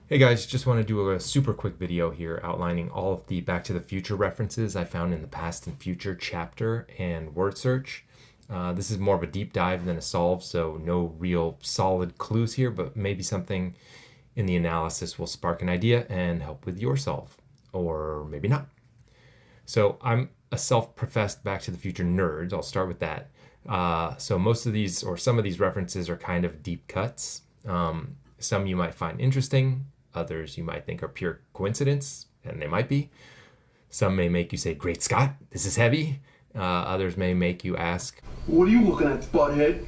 Hey guys, just want to do a super quick video here outlining all of the Back to the Future references I found in the Past and Future chapter and word search. This is more of a deep dive than a solve, so no real solid clues here, but maybe something in the analysis will spark an idea and help with your solve, or maybe not. So I'm a self-professed Back to the Future nerd. I'll start with that. So most of these, or some of these references are kind of deep cuts. Some you might find interesting, others you might think are pure coincidence, and they might be. Some may make you say, "Great Scott, this is heavy." Others may make you ask, "What are you looking at, butthead?"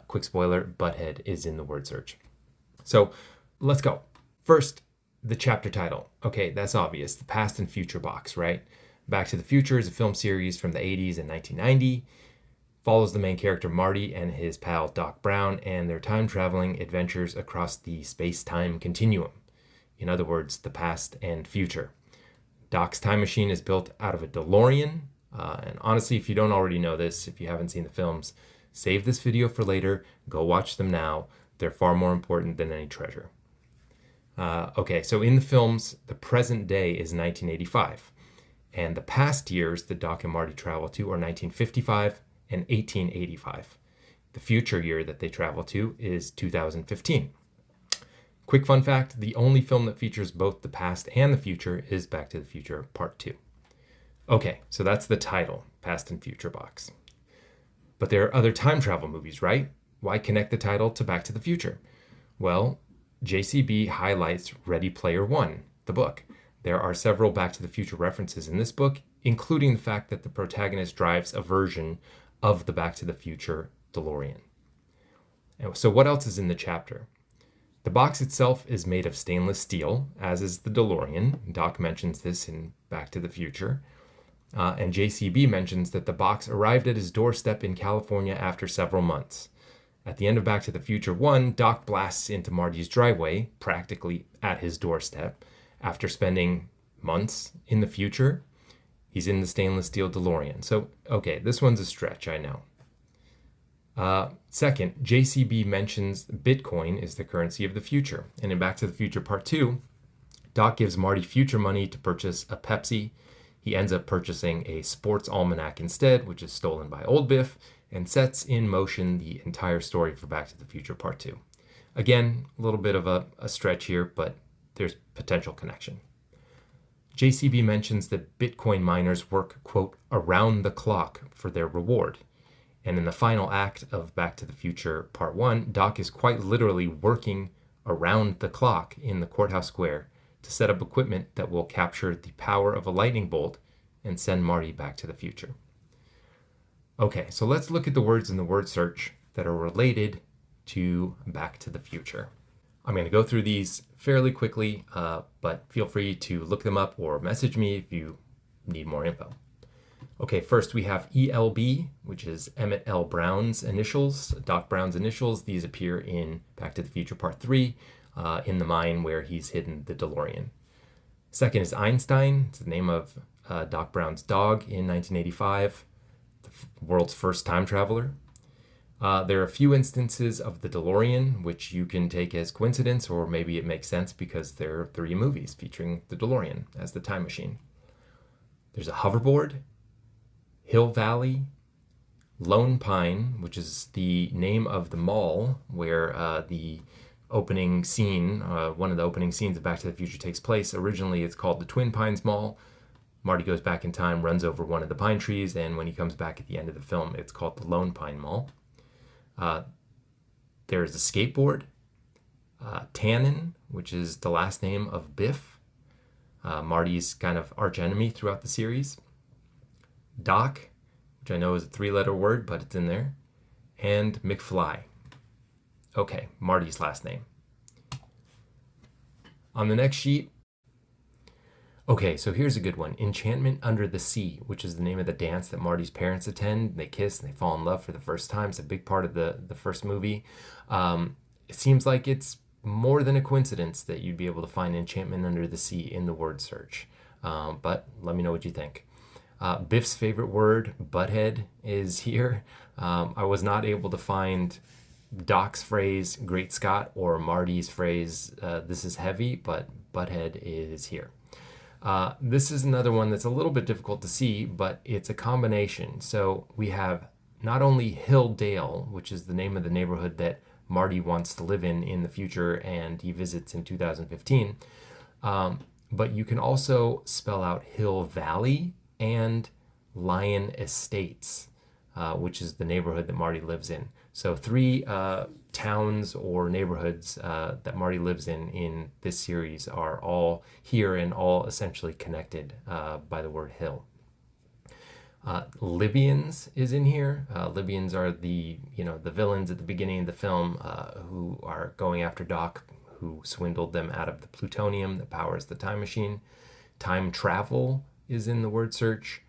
Quick spoiler, butthead is in the word search. So let's go. First, the chapter title. Okay, that's obvious. The Past and Future box, right? Back to the Future is a film series from the 80s and 1990. Follows the main character Marty and his pal Doc Brown and their time-traveling adventures across the space-time continuum. In other words, the past and future. Doc's time machine is built out of a DeLorean. And honestly, if you don't already know this, if you haven't seen the films, save this video for later. Go watch them now. They're far more important than any treasure. Okay, so in the films, the present day is 1985. And the past years that Doc and Marty travel to are 1955 and 1885. The future year that they travel to is 2015. Quick fun fact, the only film that features both the past and the future is Back to the Future Part 2. Okay, so that's the title, Past and Future box. But there are other time travel movies, right? Why connect the title to Back to the Future? Well, JCB highlights Ready Player One, the book. There are several Back to the Future references in this book, including the fact that the protagonist drives a version of the Back to the Future DeLorean. So what else is in the chapter? The box itself is made of stainless steel, as is the DeLorean. Doc mentions this in Back to the Future. And JCB mentions that the box arrived at his doorstep in California after several months. At the end of Back to the Future 1, Doc blasts into Marty's driveway, practically at his doorstep, after spending months in the future. He's in the stainless steel DeLorean. So, okay, this one's a stretch, I know. Second, JCB mentions Bitcoin is the currency of the future. And in Back to the Future Part 2, Doc gives Marty future money to purchase a Pepsi. He ends up purchasing a sports almanac instead, which is stolen by Old Biff, and sets in motion the entire story for Back to the Future Part 2. Again, a little bit of a stretch here, but there's potential connection. JCB mentions that Bitcoin miners work, quote, around the clock for their reward. And in the final act of Back to the Future Part 1, Doc is quite literally working around the clock in the courthouse square to set up equipment that will capture the power of a lightning bolt and send Marty back to the future. Okay, so let's look at the words in the word search that are related to Back to the Future. I'm going to go through these fairly quickly, but feel free to look them up or message me if you need more info. Okay, first we have ELB, which is Emmett L. Brown's initials, Doc Brown's initials. These appear in Back to the Future Part 3, in the mine where he's hidden the DeLorean. Second is Einstein. It's the name of Doc Brown's dog in 1985, the world's first time traveler. There are a few instances of the DeLorean, which you can take as coincidence, or maybe it makes sense because there are 3 movies featuring the DeLorean as the time machine. There's a hoverboard, Hill Valley, Lone Pine, which is the name of the mall where the opening scene, one of the opening scenes of Back to the Future takes place. Originally, it's called the Twin Pines Mall. Marty goes back in time, runs over one of the pine trees, and when he comes back at the end of the film, it's called the Lone Pine Mall. There's a skateboard, Tannen, which is the last name of Biff, Marty's kind of archenemy throughout the series. Doc, which I know is a 3-letter word, but it's in there, and McFly. Okay, Marty's last name. On the next sheet, okay, so here's a good one. Enchantment Under the Sea, which is the name of the dance that Marty's parents attend. They kiss and they fall in love for the first time. It's a big part of the first movie. It seems like it's more than a coincidence that you'd be able to find Enchantment Under the Sea in the word search. But let me know what you think. Biff's favorite word, butthead, is here. I was not able to find Doc's phrase, Great Scott, or Marty's phrase, this is heavy, but Butthead is here. This is another one that's a little bit difficult to see, but it's a combination. So we have not only Hilldale, which is the name of the neighborhood that Marty wants to live in the future, and he visits in 2015, but you can also spell out Hill Valley and Lion Estates, which is the neighborhood that Marty lives in. So three towns or neighborhoods that Marty lives in this series are all here and all essentially connected by the word hill. Libyans is in here. Libyans are the villains at the beginning of the film who are going after Doc, who swindled them out of the plutonium that powers the time machine. Time travel is in the word search.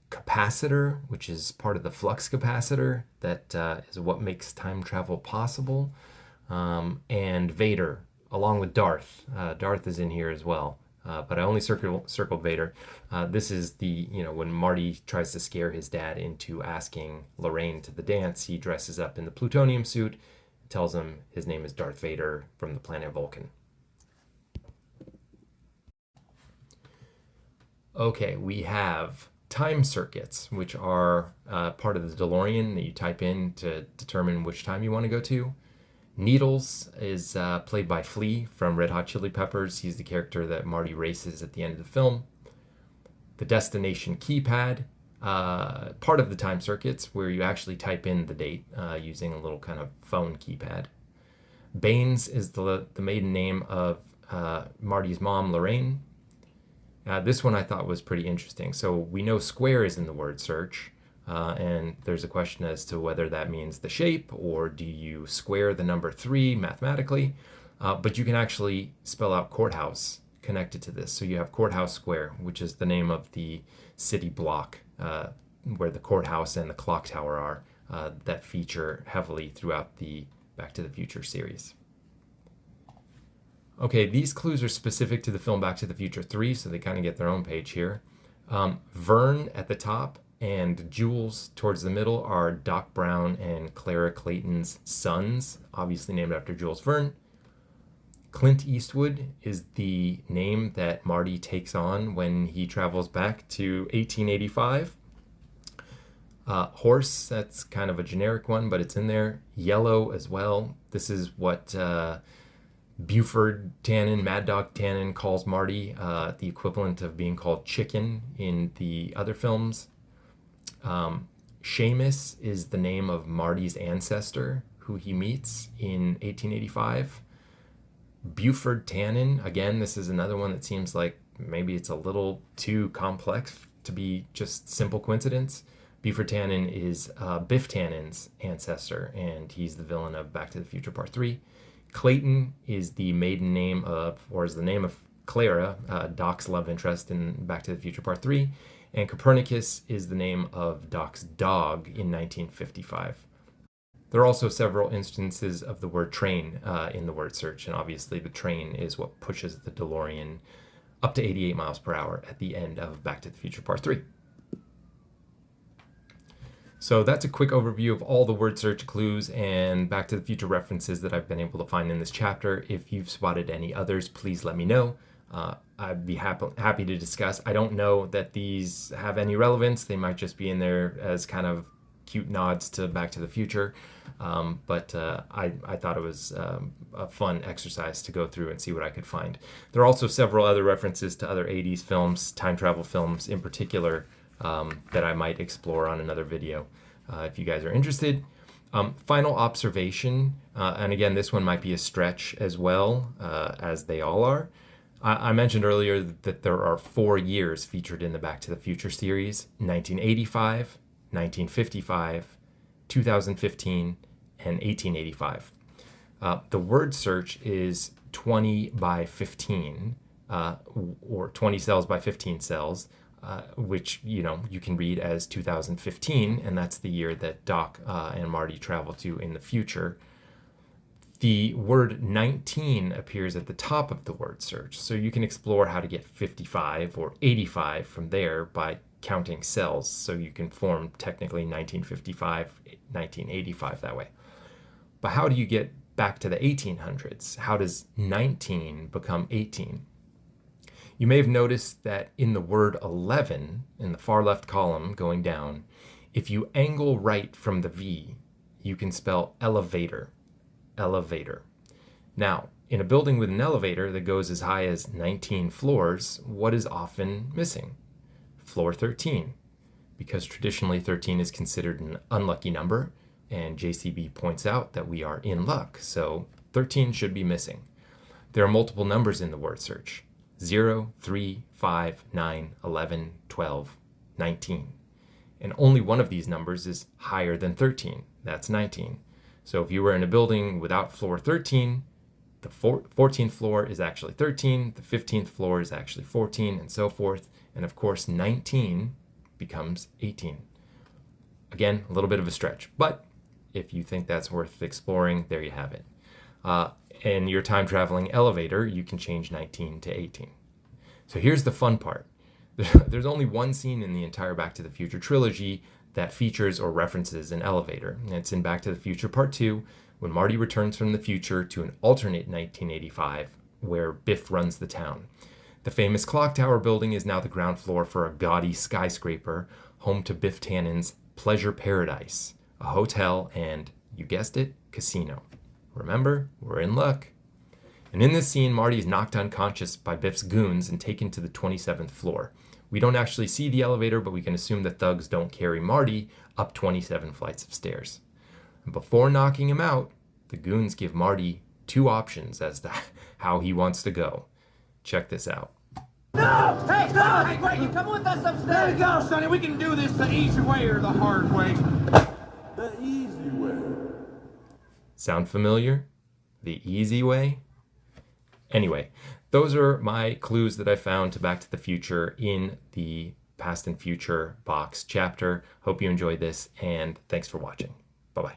Capacitor, which is part of the flux capacitor that is what makes time travel possible. And Vader, along with Darth. Darth is in here as well. But I only circled Vader. This is when Marty tries to scare his dad into asking Lorraine to the dance, he dresses up in the plutonium suit, tells him his name is Darth Vader from the planet Vulcan. Okay, we have time circuits, which are part of the DeLorean that you type in to determine which time you want to go to. Needles is played by Flea from Red Hot Chili Peppers. He's the character that Marty races at the end of the film. The destination keypad, part of the time circuits where you actually type in the date using a little kind of phone keypad. Baines is the maiden name of Marty's mom, Lorraine. This one I thought was pretty interesting. So we know square is in the word search. And there's a question as to whether that means the shape or do you square the number 3 mathematically. But you can actually spell out courthouse connected to this. So you have Courthouse Square, which is the name of the city block where the courthouse and the clock tower are that feature heavily throughout the Back to the Future series. Okay, these clues are specific to the film Back to the Future 3, so they kind of get their own page here. Vern at the top and Jules towards the middle are Doc Brown and Clara Clayton's sons, obviously named after Jules Verne. Clint Eastwood is the name that Marty takes on when he travels back to 1885. Horse, that's kind of a generic one, but it's in there. Yellow as well. This is what Buford Tannen, Mad Dog Tannen calls Marty, the equivalent of being called Chicken in the other films. Seamus is the name of Marty's ancestor who he meets in 1885. Buford Tannen, again, this is another one that seems like maybe it's a little too complex to be just simple coincidence. Buford Tannen is Biff Tannen's ancestor, and he's the villain of Back to the Future Part 3. Clayton is the maiden name of, or is the name of Clara, Doc's love interest in Back to the Future Part 3. And Copernicus is the name of Doc's dog in 1955. There are also several instances of the word train in the word search, and obviously the train is what pushes the DeLorean up to 88 miles per hour at the end of Back to the Future Part 3. So that's a quick overview of all the word search clues and Back to the Future references that I've been able to find in this chapter. If you've spotted any others, please let me know. I'd be happy to discuss. I don't know that these have any relevance. They might just be in there as kind of cute nods to Back to the Future. But I thought it was a fun exercise to go through and see what I could find. There are also several other references to other 80s films, time travel films in particular, that I might explore on another video if you guys are interested. Final observation, and again, this one might be a stretch as well, as they all are. I mentioned earlier that there are 4 years featured in the Back to the Future series: 1985, 1955, 2015, and 1885. The word search is 20 by 15, or 20 cells by 15 cells, which you can read as 2015, and that's the year that Doc and Marty travel to in the future. The word 19 appears at the top of the word search, so you can explore how to get 55 or 85 from there by counting cells, so you can form technically 1955, 1985 that way. But how do you get back to the 1800s? How does 19 become 18? You may have noticed that in the word 11, in the far left column going down, if you angle right from the V, you can spell elevator, elevator. Now, in a building with an elevator that goes as high as 19 floors, what is often missing? Floor 13, because traditionally 13 is considered an unlucky number, and JCB points out that we are in luck, so 13 should be missing. There are multiple numbers in the word search: 0, 3, 5, 9, 11, 12, 19. And only one of these numbers is higher than 13. That's 19. So if you were in a building without floor 13, the 14th floor is actually 13, the 15th floor is actually 14, and so forth. And of course, 19 becomes 18. Again, a little bit of a stretch, but if you think that's worth exploring, there you have it. In your time traveling elevator, you can change 19 to 18. So here's the fun part. There's only one scene in the entire Back to the Future trilogy that features or references an elevator. And it's in Back to the Future Part 2, when Marty returns from the future to an alternate 1985 where Biff runs the town. The famous clock tower building is now the ground floor for a gaudy skyscraper, home to Biff Tannen's Pleasure Paradise, a hotel and, you guessed it, casino. Remember, we're in luck. And in this scene, Marty is knocked unconscious by Biff's goons and taken to the 27th floor. We don't actually see the elevator, but we can assume the thugs don't carry Marty up 27 flights of stairs. And before knocking him out, the goons give Marty two options as to how he wants to go. Check this out. No! Hey, no! Hey, Greg, you come with us upstairs! There you go, Sonny. We can do this the easy way or the hard way. The easy way. Sound familiar? The easy way? Anyway, those are my clues that I found to Back to the Future in the Past and Future box chapter. Hope you enjoyed this, and thanks for watching. Bye-bye.